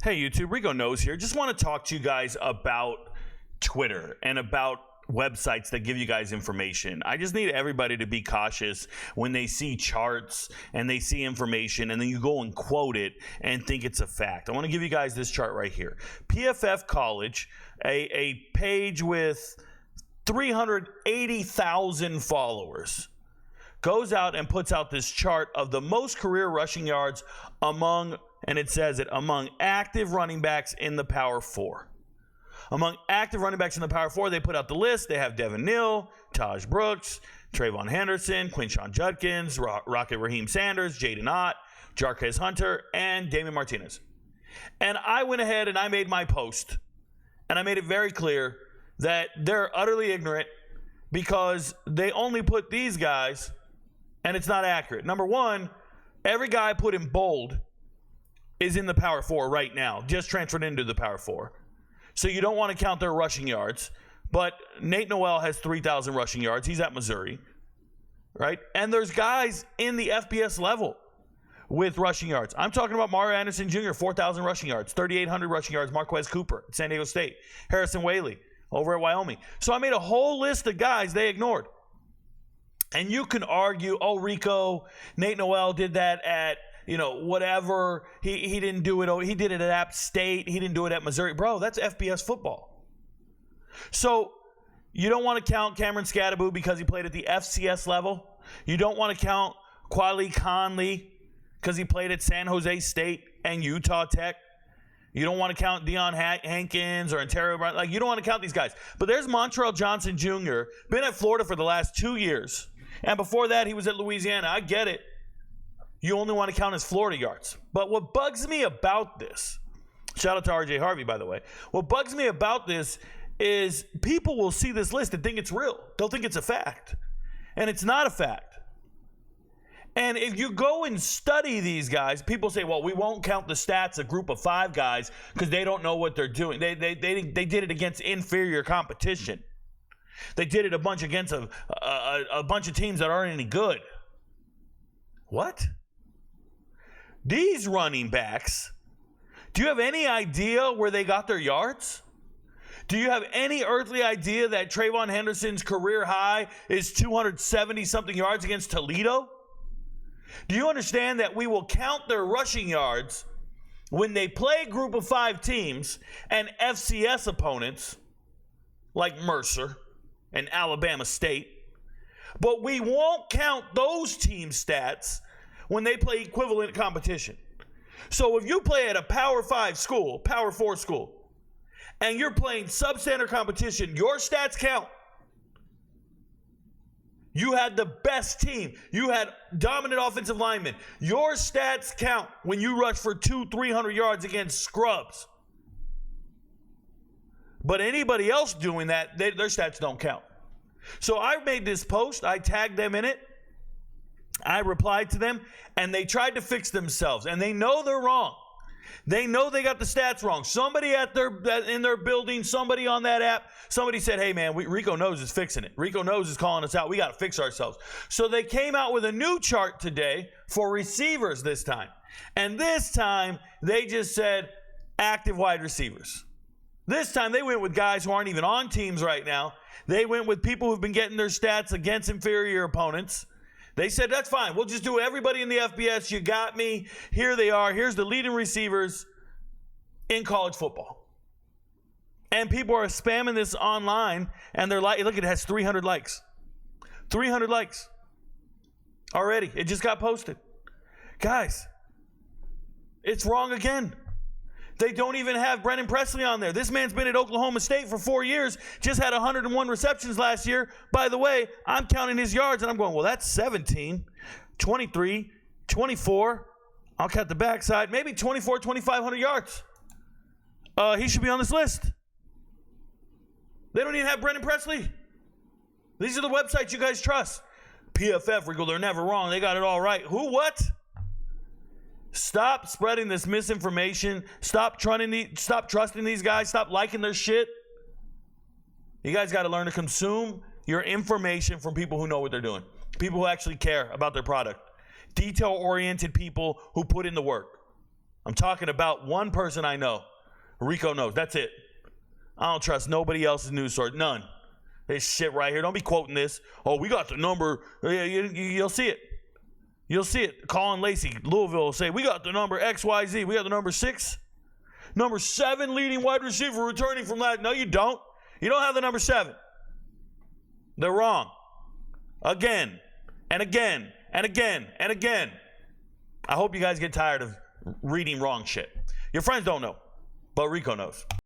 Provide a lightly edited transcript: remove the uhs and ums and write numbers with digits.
Hey YouTube, Rico Knows here. Just want to talk to you guys about Twitter and about websites that give you guys information. I just need everybody to be cautious when they see charts and they see information and then you go and quote it and think it's a fact. I want to give you guys this chart right here. PFF College, a page with 380,000 followers, goes out and puts out this chart of the most career rushing yards among, and it says it, among active running backs in the Power Four. Among active running backs in the Power Four, they put out the list. They have Devin Neal, Taj Brooks, Trayvon Henderson, Quinshon Judkins, Rocket Raheem Sanders, Jaden Ott, Jarquez Hunter, and Damien Martinez. And I went ahead and I made my post, and I made it very clear that they're utterly ignorant because they only put these guys, and it's not accurate. Number one, every guy I put in bold is in the Power Four right now, just transferred into the Power Four. So you don't want to count their rushing yards. But Nate Noel has 3,000 rushing yards. He's at Missouri, right? And there's guys in the FBS level with rushing yards. I'm talking about Mario Anderson Jr., 4,000 rushing yards, 3,800 rushing yards, Marquez Cooper at San Diego State, Harrison Whaley over at Wyoming. So I made a whole list of guys they ignored. And you can argue, oh, Rico, Nate Noel did that at, whatever. He didn't do it. He did it at App State. He didn't do it at Missouri. Bro, that's FBS football. So you don't want to count Cameron Scadaboo because he played at the FCS level. You don't want to count Quali Conley because he played at San Jose State and Utah Tech. You don't want to count Deion Hankins or Ontario Brown. You don't want to count these guys. But there's Montrell Johnson Jr., been at Florida for the last 2 years. And before that, he was at Louisiana. I get it. You only want to count his Florida yards. But what bugs me about this, shout out to RJ Harvey, by the way. What bugs me about this is people will see this list and think it's real. They'll think it's a fact. And it's not a fact. And if you go and study these guys, people say, well, we won't count the stats, a group of 5 guys, because they don't know what they're doing. They did it against inferior competition. They did it against a bunch of teams that aren't any good. What? These running backs, do you have any idea where they got their yards? Do you have any earthly idea that Trayvon Henderson's career high is 270-something yards against Toledo? Do you understand that we will count their rushing yards when they play group of 5 teams and FCS opponents like Mercer and Alabama State, but we won't count those team stats when they play equivalent competition? So if you play at a Power 5 school, Power 4 school, and you're playing substandard competition, your stats count. You had the best team. You had dominant offensive linemen. Your stats count when you rush for 200-300 yards against scrubs. But anybody else doing that, their stats don't count. So I made this post. I tagged them in it. I replied to them, and they tried to fix themselves. And they know they're wrong. They know they got the stats wrong. Somebody in their building, somebody on that app, somebody said, hey, man, Rico Knows is fixing it. Rico Knows is calling us out. We got to fix ourselves. So they came out with a new chart today for receivers this time. And this time, they just said active wide receivers. This time, they went with guys who aren't even on teams right now. They went with people who've been getting their stats against inferior opponents. They said, that's fine. We'll just do everybody in the FBS. You got me. Here they are. Here's the leading receivers in college football. And people are spamming this online, and they're like, look, it has 300 likes. 300 likes already. It just got posted. Guys, it's wrong again. They don't even have Brennan Presley on there. This man's been at Oklahoma State for 4 years, just had 101 receptions last year. By the way, I'm counting his yards, and I'm going, well, that's 17, 23, 24. I'll count the backside, maybe 24, 2,500 yards. He should be on this list. They don't even have Brennan Presley. These are the websites you guys trust. PFF, Rico, they're never wrong. They got it all right. Who, what? Stop spreading this misinformation. Stop trusting these guys. Stop liking their shit. You guys got to learn to consume your information from people who know what they're doing. People who actually care about their product. Detail-oriented people who put in the work. I'm talking about one person I know. Rico knows. That's it. I don't trust nobody else's news source. None. This shit right here. Don't be quoting this. Oh, we got the number. You'll see it. You'll see it. Colin Lacey, Louisville, will say, we got the number XYZ. We got the number 6. Number 7 leading wide receiver returning from that. No, you don't. You don't have the number 7. They're wrong. Again, and again, and again, and again. I hope you guys get tired of reading wrong shit. Your friends don't know, but Rico knows.